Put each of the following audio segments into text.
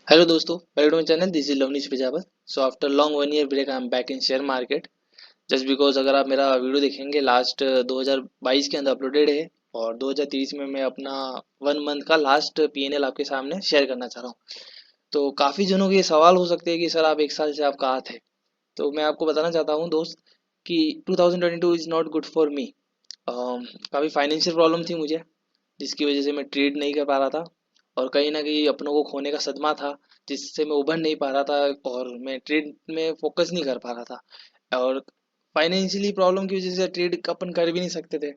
Hello दोस्तों, welcome to my channel. This is Lavneesh Prajapat. So after long 1 year break I am back in share market. Just because अगर आप मेरा video देखेंगे last 2022 के अंदर uploaded है और 2023 में मैं अपना 1 मंथ का लास्ट पीएनएल आपके सामने शेयर करना चाह रहा हूँ। तो काफ़ी जनों के ये सवाल हो सकते हैं कि सर आप 1 साल से आप कहाँ थे। तो मैं आपको बताना चाहता हूँ दोस्त कि 2022 is not good for me. काफ़ी फाइनेंशियल प्रॉब्लम थी मुझे, जिसकी वजह से मैं ट्रेड नहीं कर पा रहा था और कहीं ना कहीं अपनों को खोने का सदमा था, जिससे मैं उभर नहीं पा रहा था और मैं ट्रेड में फोकस नहीं कर पा रहा था। और फाइनेंशियली प्रॉब्लम की वजह से ट्रेड अपन कर भी नहीं सकते थे।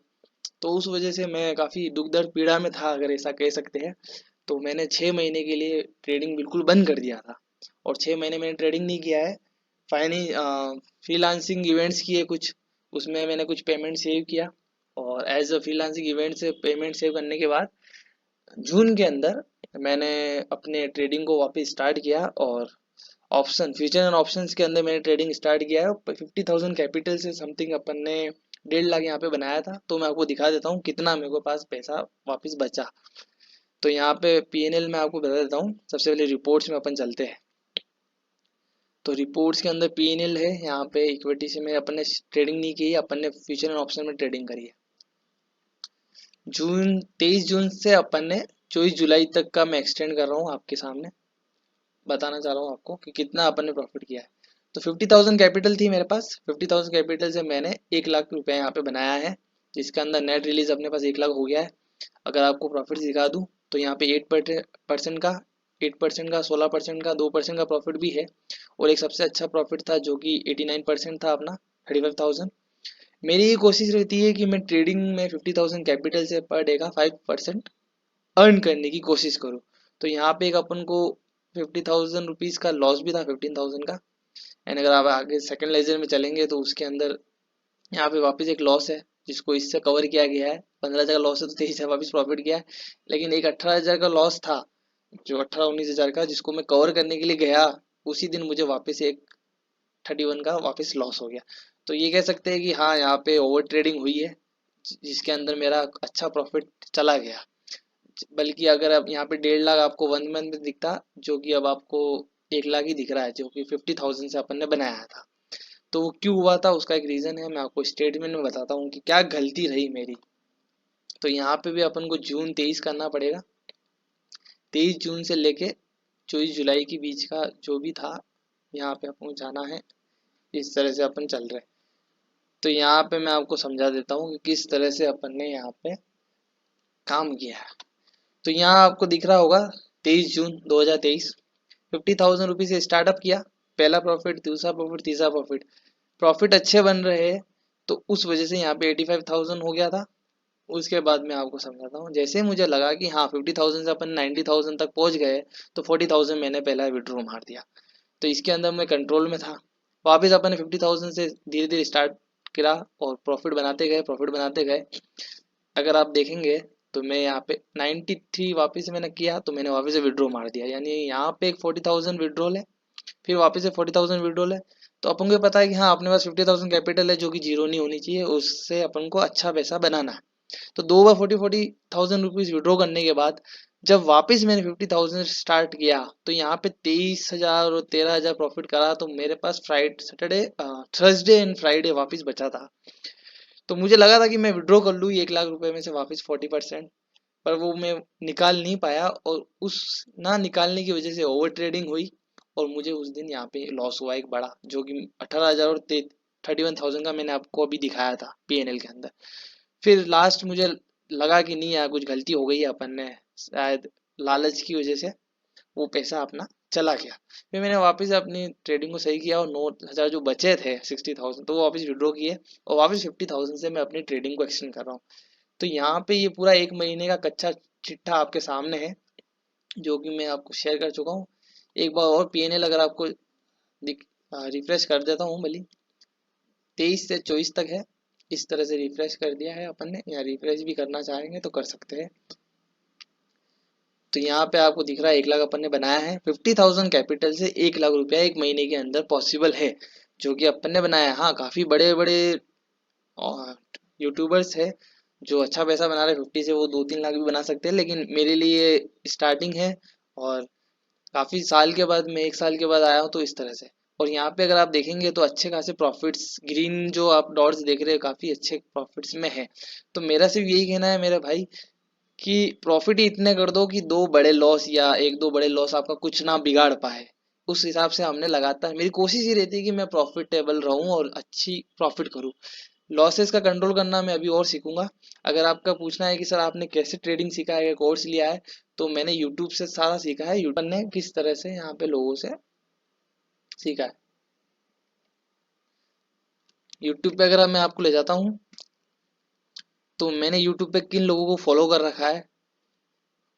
तो उस वजह से मैं काफ़ी दुख दर्द पीड़ा में था, अगर ऐसा कह सकते हैं। तो मैंने 6 महीने के लिए ट्रेडिंग बिल्कुल बंद कर दिया था और 6 महीने मैंने ट्रेडिंग नहीं किया है। फ्रीलांसिंग इवेंट्स किए कुछ, उसमें मैंने कुछ पेमेंट सेव किया और एज अ फ्रीलांसिंग इवेंट से पेमेंट सेव करने के बाद जून के अंदर मैंने अपने ट्रेडिंग को वापस स्टार्ट किया और ऑप्शन फ्यूचर एंड ऑप्शंस के अंदर मैंने ट्रेडिंग स्टार्ट किया है। 50,000 कैपिटल से समथिंग अपन ने 1.5 लाख यहाँ पे बनाया था। तो मैं आपको दिखा देता हूँ कितना मेरे को पास पैसा वापस बचा। तो यहाँ पे पीएनएल में आपको बता देता हूँ। सबसे पहले रिपोर्ट्स में अपन चलते हैं। तो रिपोर्ट्स के अंदर पीएनएल है। यहाँ पे इक्विटी से में अपन ने ट्रेडिंग नहीं की है, अपन ने फ्यूचर एंड ऑप्शन में ट्रेडिंग करी है। जून 23 जून से अपन ने 24 जुलाई तक का मैं एक्सटेंड कर रहा हूँ, आपके सामने बताना चाह रहा हूँ आपको कि कितना अपन ने प्रॉफिट किया है। तो 50,000 कैपिटल थी मेरे पास। 50,000 कैपिटल से मैंने 1 लाख रुपए यहाँ पे बनाया है, जिसके अंदर नेट रिलीज अपने पास 1 लाख हो गया है। अगर आपको प्रॉफिट दिखा दूँ तो यहाँ पे 8% का 8% का 16% का 2% का प्रॉफिट भी है। और एक सबसे अच्छा प्रॉफिट था जो कि 89% था अपना, 35,000। मेरी ये कोशिश रहती है कि मैं ट्रेडिंग में 50,000 कैपिटल से पर डे का 5% अर्न करने की कोशिश करूँ। तो यहाँ पे एक अपन को 50,000 रुपीज़ का लॉस भी था, 15,000 का। एंड अगर आप आगे सेकंड लेजर में चलेंगे तो उसके अंदर यहाँ पे वापस एक लॉस है, जिसको इससे कवर किया गया है। 15,000 का लॉस है तो 23,000 वापस प्रॉफिट किया है। लेकिन एक 18,000 का लॉस था, जो 18-19 हज़ार का, जिसको मैं कवर करने के लिए गया, उसी दिन मुझे वापस एक 31 का वापस लॉस हो गया। तो ये कह सकते हैं कि हाँ, यहाँ पे ओवर ट्रेडिंग हुई है, जिसके अंदर मेरा अच्छा प्रॉफिट चला गया। बल्कि अगर अब यहाँ पे 1.5 लाख आपको 1 मंथ में दिखता, जो कि अब आपको 1 लाख ही दिख रहा है, जो कि 50,000 से अपन ने बनाया था। तो वो क्यों हुआ था, उसका एक रीज़न है। मैं आपको स्टेटमेंट में बताता हूँ कि क्या गलती रही मेरी। तो यहाँ पे भी अपन को जून 23 करना पड़ेगा। 23 जून से लेके 24 जुलाई के बीच का जो भी था, यहाँ पे अपन को जाना है। इस तरह से अपन चल रहे हैं। तो यहाँ पे मैं आपको समझा देता हूँ कि किस तरह से अपन ने यहाँ पे काम किया है। तो यहाँ आपको दिख रहा होगा 23 जून 2023, 50,000 रुपीज से स्टार्टअप किया। पहला प्रॉफिट, दूसरा प्रॉफिट, तीसरा प्रॉफिट। प्रॉफिट अच्छे बन रहे हैं, तो उस वजह से यहाँ पे 85,000 हो गया था। उसके बाद मैं आपको समझाता हूँ। जैसे मुझे लगा कि हाँ 50,000 से अपन 90,000 तक पहुंच गए, तो 40,000 मैंने पहला विड्रॉ मार दिया। तो इसके अंदर मैं कंट्रोल में था। वापस अपन ने 50,000 से धीरे धीरे स्टार्ट करा और प्रॉफिट बनाते गए, प्रॉफिट बनाते गए। अगर आप देखेंगे तो मैं यहाँ पे 93 वापस से मैंने किया, तो मैंने वापस से विड्रॉ मार दिया। यानी यहाँ पे एक 40,000 विड्रॉल है, फिर वापस से 40,000 विड्रॉल है। तो अपन को पता है कि हाँ, अपने पास 50,000 कैपिटल है, जो कि जीरो नहीं होनी चाहिए। उससे अपन को अच्छा पैसा बनाना है। तो 2 बार 40,000 रुपीज विड्रॉ करने के बाद जब वापस मैंने 50,000 स्टार्ट किया, तो यहाँ पे 23,000 और 13,000 प्रॉफिट करा। तो मेरे पास Friday Saturday Thursday and Friday वापस बचा था। तो मुझे लगा था कि मैं विड्रॉ कर लूँ 1 लाख रुपए में से वापस 40%, पर वो मैं निकाल नहीं पाया। और उस ना निकालने की वजह से ओवर ट्रेडिंग हुई और मुझे उस दिन यहाँ पे लॉस हुआ एक बड़ा, जो कि 18,000 और 31,000 का मैंने आपको अभी दिखाया था पीएनएल के अंदर। फिर लास्ट मुझे लगा कि नहीं यार, कुछ गलती हो गई है अपन ने, शायद लालच की वजह से वो पैसा अपना चला गया। फिर मैंने वापस अपनी ट्रेडिंग को सही किया और 9,000 जो बचे थे 60,000, तो वो वापस विड्रॉ किए और वापस 50,000 से मैं अपनी ट्रेडिंग को एक्सटेंड कर रहा हूँ। तो यहाँ पे ये पूरा 1 महीने का कच्चा चिट्ठा आपके सामने है, जो कि मैं आपको शेयर कर चुका हूँ। एक बार और पीएनएल अगर आपको रिफ्रेश कर देता हूँ भली, 23 से 24 तक है। इस तरह से रिफ्रेश कर दिया है अपन ने, या रिफ्रेश भी करना चाहेंगे तो कर सकते हैं। तो यहाँ पे आपको दिख रहा है 1 लाख अपन ने बनाया है। 50,000 कैपिटल से 1 लाख रुपया 1 महीने के अंदर पॉसिबल है, जो कि अपन ने बनाया है। हाँ, काफ़ी बड़े बड़े यूट्यूबर्स है जो अच्छा पैसा बना रहे हैं 50 से, वो 2-3 लाख भी बना सकते हैं, लेकिन मेरे लिए स्टार्टिंग है। और काफ़ी साल के बाद, मैं 1 साल के बाद आया हूँ तो इस तरह से। और यहाँ पे अगर आप देखेंगे तो अच्छे खासे प्रॉफिट्स, ग्रीन जो आप डॉट्स देख रहे हैं काफ़ी अच्छे प्रॉफिट्स में है। तो मेरा सिर्फ यही कहना है मेरे भाई कि प्रॉफिट ही इतने कर दो कि दो बड़े लॉस या एक दो बड़े लॉस आपका कुछ ना बिगाड़ पाए। उस हिसाब से हमने लगातार, मेरी कोशिश ये रहती है कि मैं प्रॉफिटेबल रहूं और अच्छी प्रॉफिट करूं। लॉसेस का कंट्रोल करना मैं अभी और सीखूंगा। अगर आपका पूछना है कि सर आपने कैसे ट्रेडिंग सीखा है, कोर्स लिया है, तो मैंने यूट्यूब से सारा सीखा है। यूट्यूब ने किस तरह से यहाँ पे लोगों से सीखा है। यूट्यूब पे अगर मैं आपको ले जाता हूँ तो मैंने यूट्यूब पे किन लोगों को फॉलो कर रखा है,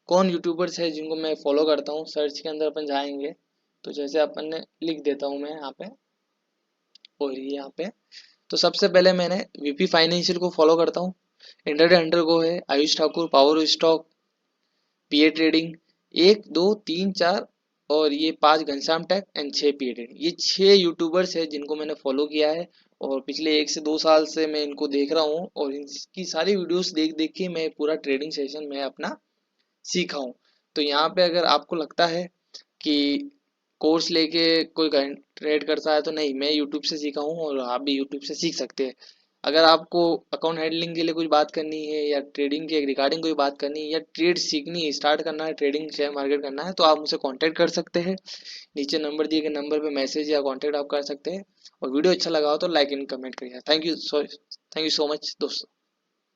कौन यूट्यूबर्स है जिनको मैं फॉलो करता हूँ, सर्च के अंदर अपन जाएंगे तो जैसे अपन ने लिख देता हूँ मैं यहाँ पे, और ये यहाँ पे, तो सबसे पहले मैंने वीपी फाइनेंशियल को फॉलो करता हूँ। इंटरडे हंटर को है Ayush Thakur, power stock, PA trading, 1 2 3 4, और ये 5 Ghanshyam tech and 6 PA trading. ये 6 यूट्यूबर्स है जिनको मैंने फॉलो किया है और पिछले 1 से 2 साल से मैं इनको देख रहा हूँ और इनकी सारी वीडियोस देख देख के मैं पूरा ट्रेडिंग सेशन में अपना सीखा हूँ। तो यहाँ पे अगर आपको लगता है कि कोर्स लेके कोई ट्रेड करता है तो नहीं, मैं यूट्यूब से सीखा हूँ और आप भी यूट्यूब से सीख सकते हैं। अगर आपको अकाउंट हैंडलिंग के लिए कुछ बात करनी है या ट्रेडिंग के रिगार्डिंग कोई बात करनी है या ट्रेड सीखनी है, स्टार्ट करना है, ट्रेडिंग शेयर मार्केट करना है, तो आप मुझसे कांटेक्ट कर सकते हैं। नीचे नंबर दिए गए नंबर पे मैसेज या कांटेक्ट आप कर सकते हैं। और वीडियो अच्छा लगा हो तो लाइक एंड कमेंट करिए। थैंक यू सो मच दोस्तों।